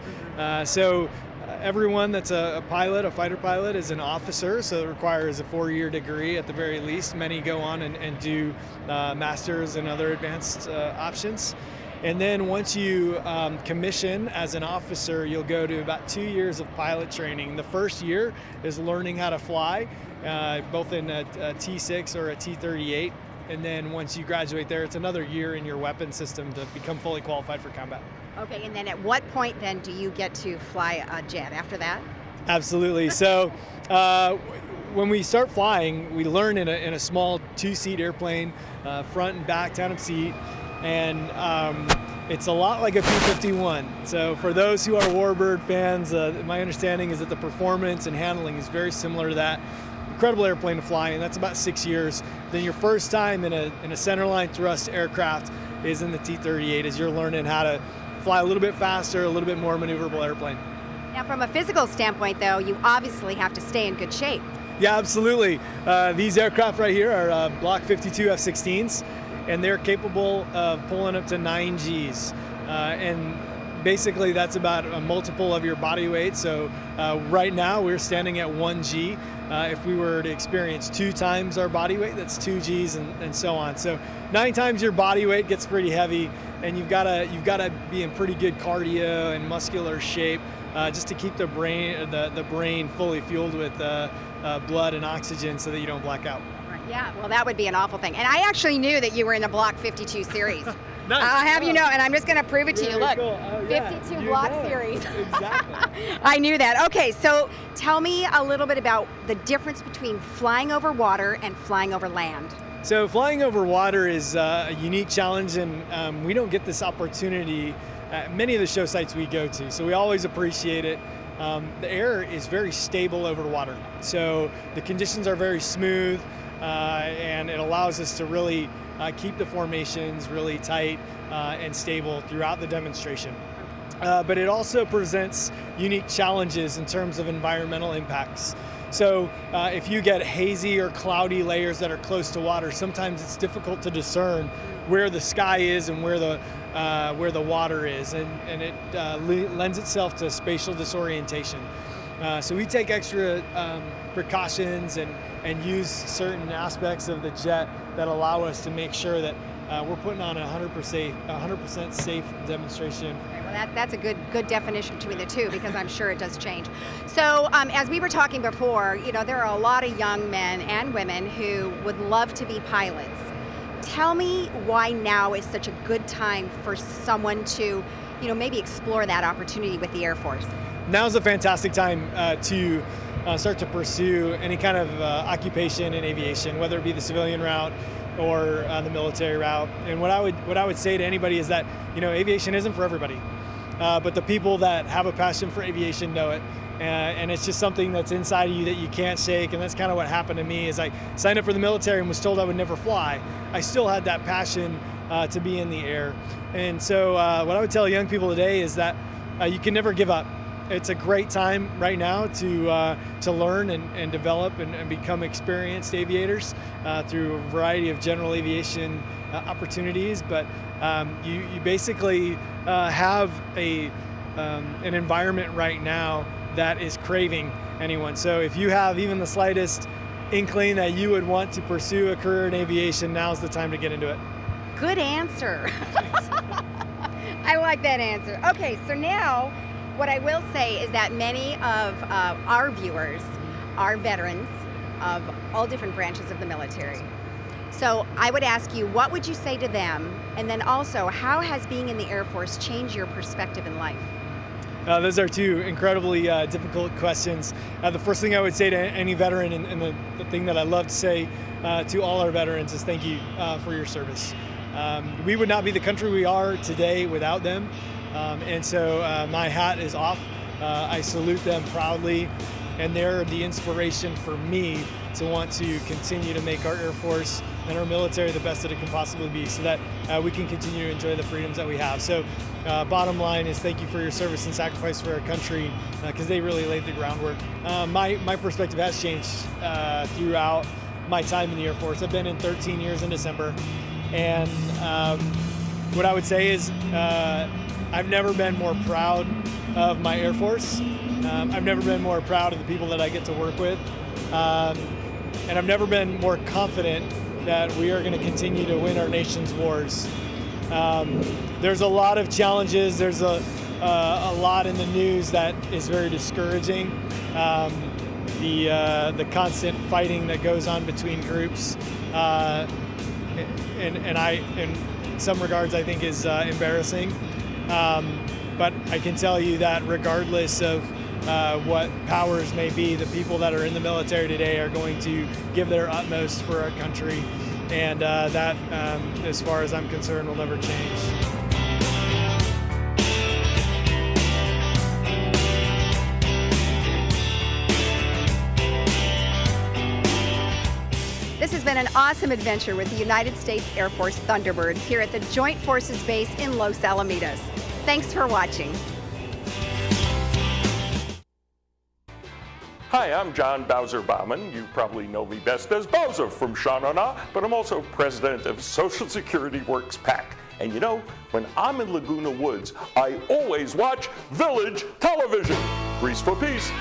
So everyone that's a pilot, a fighter pilot, is an officer, so it requires a 4-year degree at the very least. Many go on and do masters and other advanced options. And then once you commission as an officer, you'll go to about 2 years of pilot training. The first year is learning how to fly, both in a T6 or a T-38. And then once you graduate there, it's another year in your weapon system to become fully qualified for combat.
Okay, and then at what point then do you get to fly a jet after that?
Absolutely. So when we start flying, we learn in a small 2-seat airplane, front and back tandem seat. And it's a lot like a P-51. So for those who are Warbird fans, my understanding is that the performance and handling is very similar to that. Incredible airplane to fly, and that's about 6 years. Then your first time in a centerline thrust aircraft is in the T-38, as you're learning how to fly a little bit faster, a little bit more maneuverable airplane.
Now from a physical standpoint though, you obviously have to stay in good shape.
Yeah, absolutely. These aircraft right here are Block 52 F-16s. And they're capable of pulling up to 9 Gs. And basically that's about a multiple of your body weight. So right now we're standing at 1 G. If we were to experience 2 times our body weight, that's 2 Gs and so on. So 9 times your body weight gets pretty heavy, and you've got to be in pretty good cardio and muscular shape just to keep the brain fully fueled with blood and oxygen so that you don't black out.
Yeah, well, that would be an awful thing. And I actually knew that you were in the Block 52 series.
Nice.
I'll have you know, and I'm just going to prove it to you. Look,
cool. Oh, yeah.
52 Block series.
Exactly.
I knew that. Okay, so tell me a little bit about the difference between flying over water and flying over land.
So flying over water is a unique challenge, and we don't get this opportunity at many of the show sites we go to, so we always appreciate it. The air is very stable over water, so the conditions are very smooth. And it allows us to really keep the formations really tight and stable throughout the demonstration. But it also presents unique challenges in terms of environmental impacts. So if you get hazy or cloudy layers that are close to water, sometimes it's difficult to discern where the sky is and where the water is, and it lends itself to spatial disorientation. So we take extra precautions and use certain aspects of the jet that allow us to make sure that we're putting on a 100% safe demonstration.
Okay, well, that's a good definition between the two, because I'm sure it does change. So as we were talking before, you know, there are a lot of young men and women who would love to be pilots. Tell me why now is such a good time for someone to maybe explore that opportunity with the Air Force?
Now's a fantastic time to start to pursue any kind of occupation in aviation, whether it be the civilian route or the military route. And what I would say to anybody is that aviation isn't for everybody, but the people that have a passion for aviation know it. And it's just something that's inside of you that you can't shake, and that's kind of what happened to me. Is I signed up for the military and was told I would never fly. I still had that passion to be in the air. And so what I would tell young people today is that you can never give up. It's a great time right now to learn and develop and become experienced aviators through a variety of general aviation opportunities. But you basically have an environment right now that is craving anyone. So if you have even the slightest inkling that you would want to pursue a career in aviation, now's the time to get into it.
Good answer. I like that answer. Okay, so now what I will say is that many of our viewers are veterans of all different branches of the military. So I would ask you, what would you say to them? And then also, how has being in the Air Force changed your perspective in life?
Those are two incredibly difficult questions. The first thing I would say to any veteran, and the thing that I love to say to all our veterans, is thank you for your service. We would not be the country we are today without them. And so my hat is off. I salute them proudly, and they're the inspiration for me to want to continue to make our Air Force and our military the best that it can possibly be, so that we can continue to enjoy the freedoms that we have. So bottom line is thank you for your service and sacrifice for our country, because they really laid the groundwork. My perspective has changed throughout my time in the Air Force. I've been in 13 years in December, and what I would say is I've never been more proud of my Air Force. I've never been more proud of the people that I get to work with. And I've never been more confident that we are going to continue to win our nation's wars. There's a lot of challenges. There's a lot in the news that is very discouraging. The constant fighting that goes on between groups, and in some regards I think is embarrassing. But I can tell you that regardless of what powers may be, the people that are in the military today are going to give their utmost for our country, and that, as far as I'm concerned, will never change.
This has been an awesome adventure with the United States Air Force Thunderbirds here at the Joint Forces Base in Los Alamitos. Thanks for watching.
Hi, I'm John Bowser Bauman. You probably know me best as Bowser from Sha-Na-Na, but I'm also president of Social Security Works PAC. And you know, when I'm in Laguna Woods, I always watch Village television. Grease for peace.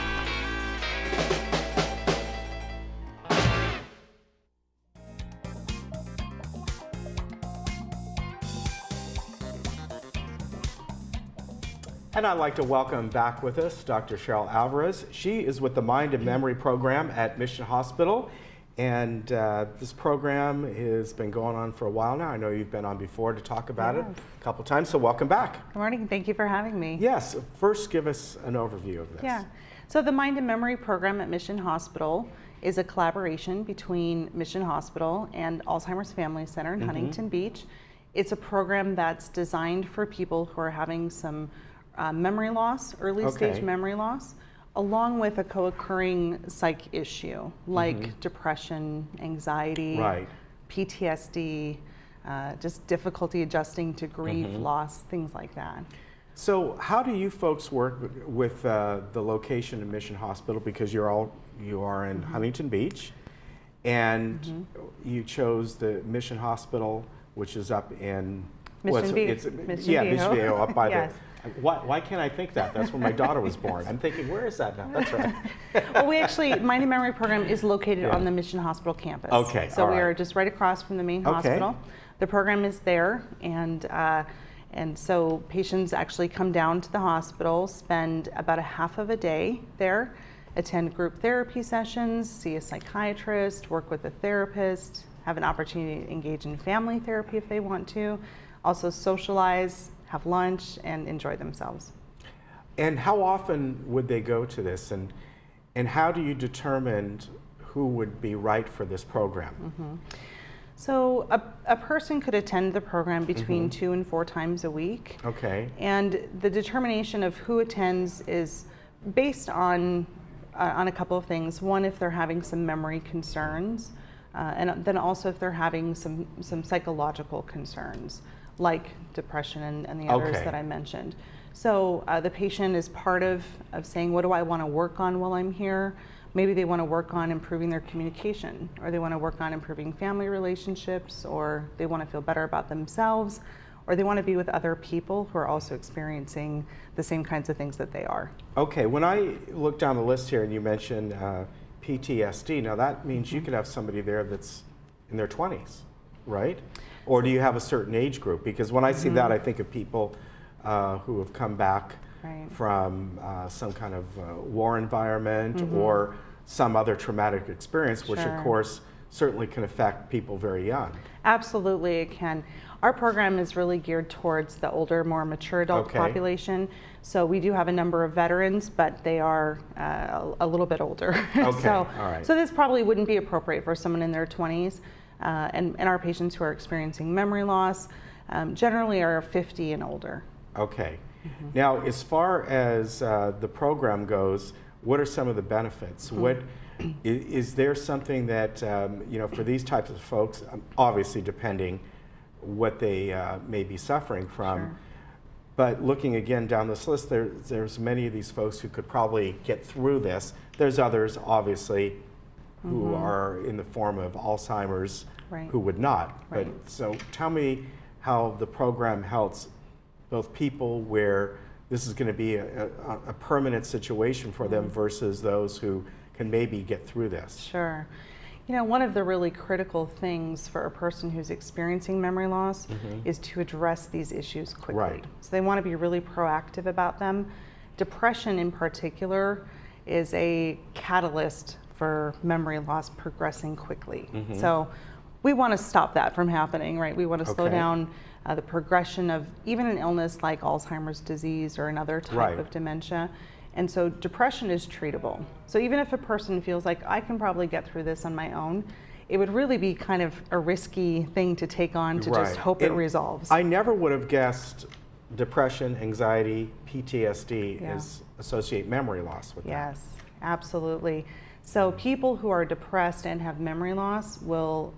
And I'd like to welcome back with us Dr. Cheryl Alvarez. She is with the Mind and Memory Program at Mission Hospital. And this program has been going on for a while now. I know you've been on before to talk about it a couple times, so welcome back.
Good morning, thank you for having me.
Yes, first give us an overview of this.
Yeah, so the Mind and Memory Program at Mission Hospital is a collaboration between Mission Hospital and Alzheimer's Family Center in Huntington Beach. It's a program that's designed for people who are having some memory loss, early stage memory loss, along with a co-occurring psych issue like depression, anxiety, PTSD, just difficulty adjusting to grief, loss, things like that.
So how do you folks work with the location of Mission Hospital, because you are in Huntington Beach, and you chose the Mission Hospital, which is up in
Mission
Viejo, up by the. Why can't I think that? That's where my daughter was born. I'm thinking, where is that now? That's right.
Well, we actually, Mind and Memory Program is located on the Mission Hospital campus.
Okay,
so we are just right across from the main hospital. The program is there, and so patients actually come down to the hospital, spend about a half of a day there, attend group therapy sessions, see a psychiatrist, work with a therapist, have an opportunity to engage in family therapy if they want to, also socialize, have lunch, and enjoy themselves.
And how often would they go to this? And how do you determine who would be right for this program?
Mm-hmm. So a person could attend the program between 2 and 4 times a week.
Okay.
And the determination of who attends is based on a couple of things. One, if they're having some memory concerns, and then also if they're having some psychological concerns, like depression and the others that I mentioned. So the patient is part of saying, what do I want to work on while I'm here? Maybe they want to work on improving their communication, or they want to work on improving family relationships, or they want to feel better about themselves, or they want to be with other people who are also experiencing the same kinds of things that they are.
Okay, when I look down the list here and you mentioned PTSD, now that means you could have somebody there that's in their 20s, right? Or do you have a certain age group? Because when I see that, I think of people who have come back from some kind of war environment or some other traumatic experience, which of course certainly can affect people very young.
Absolutely, it can. Our program is really geared towards the older, more mature adult population. So we do have a number of veterans, but they are a little bit older. So this probably wouldn't be appropriate for someone in their 20s. And our patients who are experiencing memory loss generally are 50 and older.
Okay. Now, as far as the program goes, what are some of the benefits? What is there something that you know, for these types of folks, obviously depending what they may be suffering from, but looking again down this list, there's many of these folks who could probably get through this. There's others, obviously, who are in the form of Alzheimer's who would not. But so tell me how the program helps both people where this is going to be a permanent situation for them versus those who can maybe get through this.
Sure. You know, one of the really critical things for a person who's experiencing memory loss is to address these issues quickly. So they want to be really proactive about them. Depression in particular is a catalyst for memory loss progressing quickly. So we want to stop that from happening, right? We want to slow down the progression of even an illness like Alzheimer's disease or another type of dementia. And so depression is treatable. So even if a person feels like, I can probably get through this on my own, it would really be kind of a risky thing to take on to just hope it resolves.
I never would have guessed depression, anxiety, PTSD is associate memory loss with that.
Yes, absolutely. So people who are depressed and have memory loss will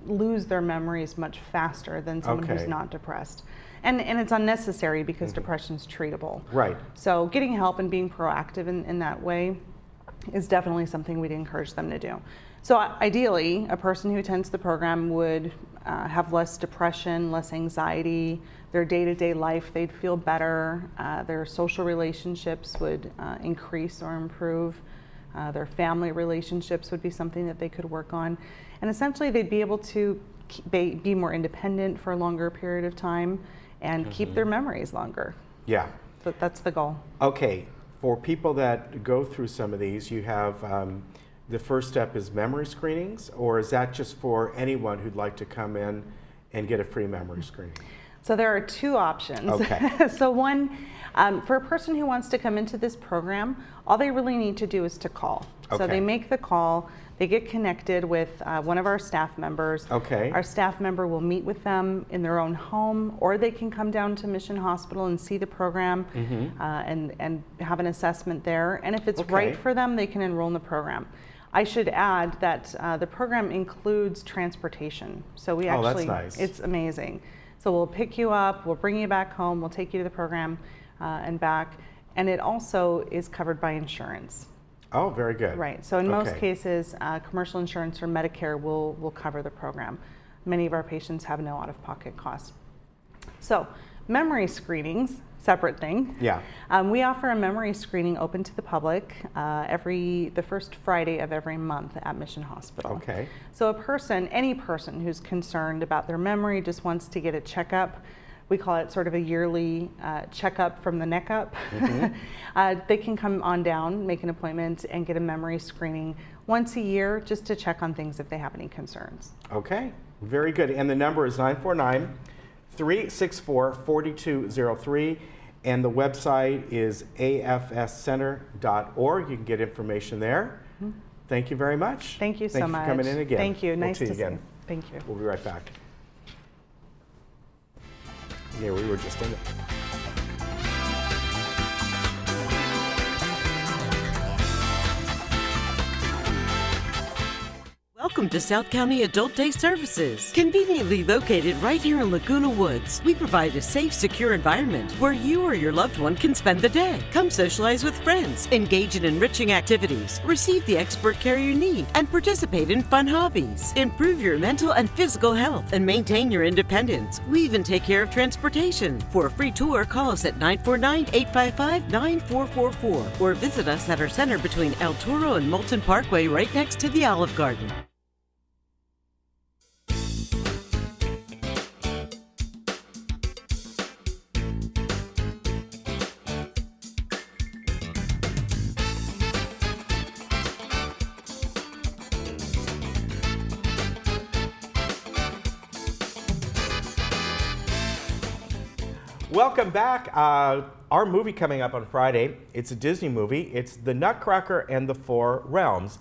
lose their memories much faster than someone who's not depressed. And it's unnecessary because depression is treatable.
Right.
So getting help and being proactive in that way is definitely something we'd encourage them to do. So ideally, a person who attends the program would have less depression, less anxiety, their day-to-day life, they'd feel better, their social relationships would increase or improve, their family relationships would be something that they could work on. And essentially they'd be able to be more independent for a longer period of time and keep their memories longer.
Yeah.
So that's the goal.
Okay, for people that go through some of these, you have the first step is memory screenings, or is that just for anyone who'd like to come in and get a free memory screening?
So there are 2 options.
Okay.
So one, for a person who wants to come into this program, all they really need to do is to call. So they make the call, they get connected with one of our staff members. Our staff member will meet with them in their own home, or they can come down to Mission Hospital and see the program and have an assessment there. And if it's right for them, they can enroll in the program. I should add that the program includes transportation. So we actually,
that's nice.
It's amazing. So we'll pick you up, we'll bring you back home, we'll take you to the program and back. And it also is covered by insurance.
Oh, very good.
Right. So in most cases, commercial insurance or Medicare will cover the program. Many of our patients have no out-of-pocket costs. So memory screenings, separate thing.
Yeah.
We offer a memory screening open to the public the first Friday of every month at Mission Hospital.
Okay.
So a person, any person who's concerned about their memory, just wants to get a checkup. We call it sort of a yearly checkup from the neck up. They can come on down, make an appointment, and get a memory screening once a year just to check on things if they have any concerns.
Okay, very good. And the number is 364-4203. And the website is afscenter.org. You can get information there. Thank you very much.
Thank you so much.
Thank you for coming in again.
Thank you. Nice
see
to
you
see
again.
you. Thank you.
We'll be right back. Yeah, we were just in it.
Welcome to South County Adult Day Services. Conveniently located right here in Laguna Woods, we provide a safe, secure environment where you or your loved one can spend the day. Come socialize with friends, engage in enriching activities, receive the expert care you need, and participate in fun hobbies. Improve your mental and physical health and maintain your independence. We even take care of transportation. For a free tour, call us at 949-855-9444 or visit us at our center between El Toro and Moulton Parkway right next to the Olive Garden.
Welcome back. Our movie coming up on Friday, it's a Disney movie. It's The Nutcracker and the Four Realms.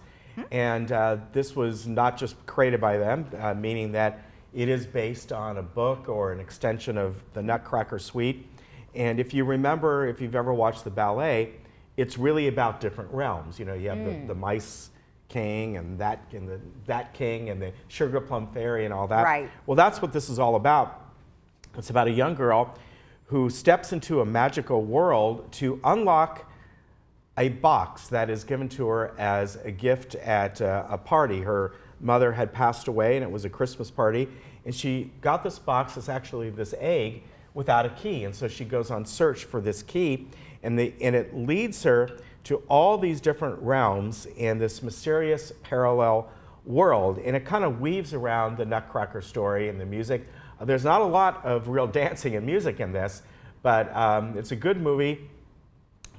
And this was not just created by them, meaning that it is based on a book or an extension of the Nutcracker Suite. And if you remember, if you've ever watched the ballet, it's really about different realms. You know, you have the Mice King and that king and the Sugar Plum Fairy and all that.
Right.
Well, that's what this is all about. It's about a young girl who steps into a magical world to unlock a box that is given to her as a gift at a party. Her mother had passed away and it was a Christmas party, and she got this box. It's actually this egg without a key, and so she goes on search for this key, and it leads her to all these different realms and this mysterious parallel world, and it kind of weaves around the Nutcracker story and the music. There's not a lot of real dancing and music in this, but it's a good movie.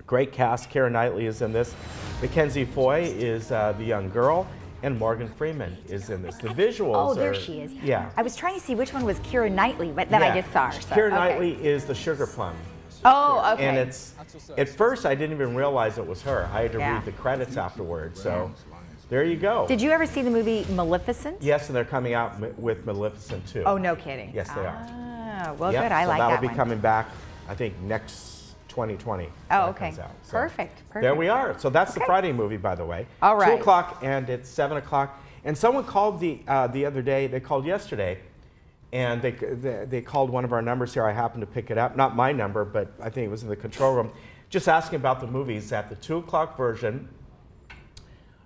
Great cast. Keira Knightley is in this. Mackenzie Foy is the young girl, and Morgan Freeman is in this. The visuals
Oh, there
are,
she is.
Yeah.
I was trying to see which one was Keira Knightley, but then I just saw her. So,
Keira
okay.
Knightley is the Sugar Plum.
Oh, okay.
And it's, at first I didn't even realize it was her. I had to
Yeah.
read the credits afterwards, so there you go.
Did you ever see the movie Maleficent?
Yes, and they're coming out with Maleficent too.
Oh, no kidding.
Yes, they are.
Ah, well,
Yep,
good. I
so
like
that'll
that
be
one.
coming back, I think, next 2020.
Oh,
that
okay.
comes out. So
Perfect.
there we are. So that's the
Okay.
Friday movie, by the way.
All right.
2 o'clock, and it's 7 o'clock. And someone called the other day, they called yesterday, and they called one of our numbers here. I happened to pick it up. Not my number, but I think it was in the control room. Just asking about the movies, that the 2 o'clock version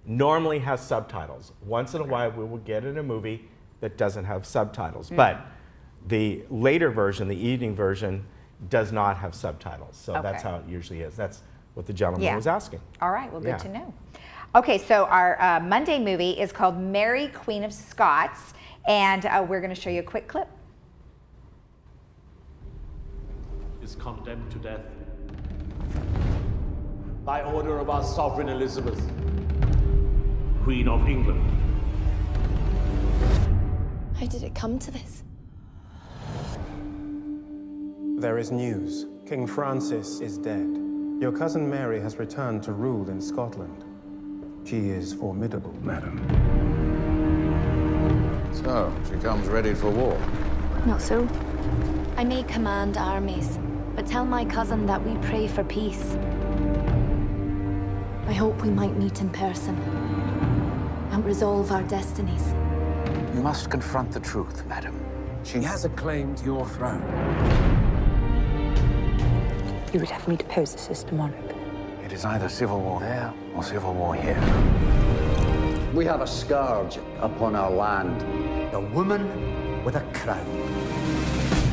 normally has subtitles. Once in a while, we will get in a movie that doesn't have subtitles. But the later version, the evening version, does not have subtitles. So that's
Okay.
how it usually is. That's what the gentleman
Yeah.
was asking.
All right, well, good
Yeah.
to know. Okay, so our Monday movie is called Mary, Queen of Scots, and we're going to show you a quick clip.
Is condemned to death by order of our sovereign Elizabeth, Queen of England.
How did it come to this?
There is news. King Francis is dead. Your cousin Mary has returned to rule in Scotland. She is formidable, madam.
So, she comes ready for war.
Not so. I may command armies, but tell my cousin that we pray for peace. I hope we might meet in person and resolve our destinies.
You must confront the truth, madam. She has a claim to your throne.
You would have me depose the sister monarch.
It is either civil war there or civil war here.
We have a scourge upon our land.
A woman with a crown.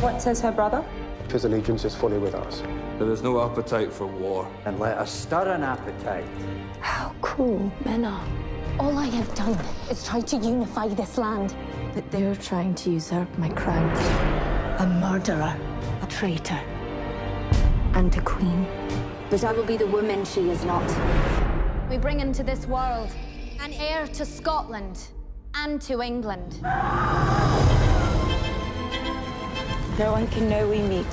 What says her brother?
His allegiance is fully with us.
There is no appetite for war. And let us stir an appetite.
How cruel men are. All I have done is try to unify this land. But they're trying to usurp my crown. A murderer, a traitor, and a queen. But I will be the woman she is not.
We bring into this world an heir to Scotland and to England.
No one can know we meet.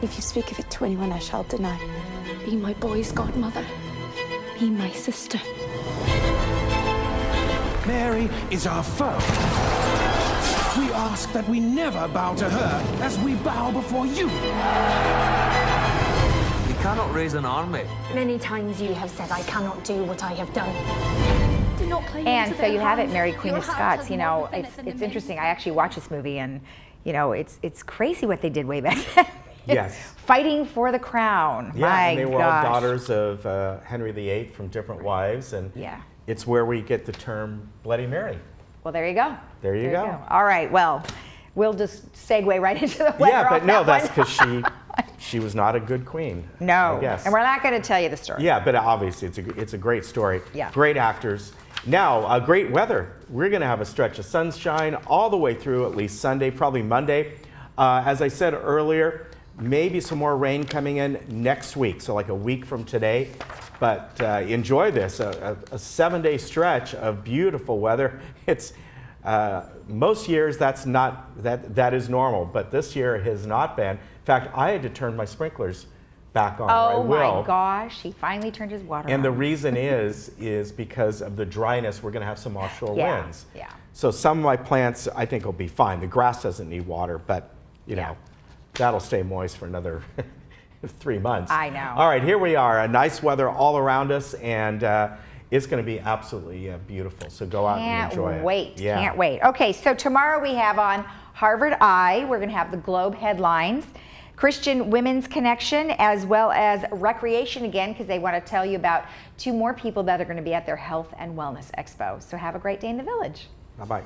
If you speak of it to anyone, I shall deny. Be my boy's godmother. Be my sister.
Mary is our foe. We ask that we never bow to her as we bow before you.
You cannot raise an army.
Many times you have said I cannot do what I have done. Do not play
And
into
so
their
you have it,
hands.
Mary, Queen
Your
of
heart
Scots.
has
You
more
know,
within it than
it's
the
interesting.
many.
I actually watched this movie, and you know, it's crazy what they did way back then.
Yes.
Fighting for the crown.
Yeah,
My
and they were
gosh.
all daughters of Henry VIII from different wives, and
yeah,
it's where we get the term Bloody Mary.
Well, there you go.
There you go.
All right. Well, we'll just segue right into the weather.
Yeah, but
off
no,
that
that's
one.
because she was not a good queen.
No.
I guess.
And we're not going to tell you the story.
Yeah, but obviously it's a great story.
Yeah.
Great actors. Now, great weather. We're going to have a stretch of sunshine all the way through at least Sunday, probably Monday. As I said earlier, maybe some more rain coming in next week, so like a week from today. But enjoy this, a 7-day stretch of beautiful weather. It's most years that is normal, but this year has not been. In fact, I had to turn my sprinklers back on.
Oh my gosh, he finally turned his water on.
And the reason is because of the dryness. We're going to have some offshore winds.
Yeah.
So some of my plants, I think, will be fine. The grass doesn't need water, but you know, that'll stay moist for another 3 months.
I know.
All right, here we are. Nice weather all around us, and it's going to be absolutely beautiful. So go out and enjoy it.
Can't wait.
Yeah.
Can't wait. Okay, so tomorrow we have on Harvard Eye. We're going to have the Globe headlines, Christian Women's Connection, as well as recreation again, because they want to tell you about 2 more people that are going to be at their Health and Wellness Expo. So have a great day in the Village.
Bye-bye.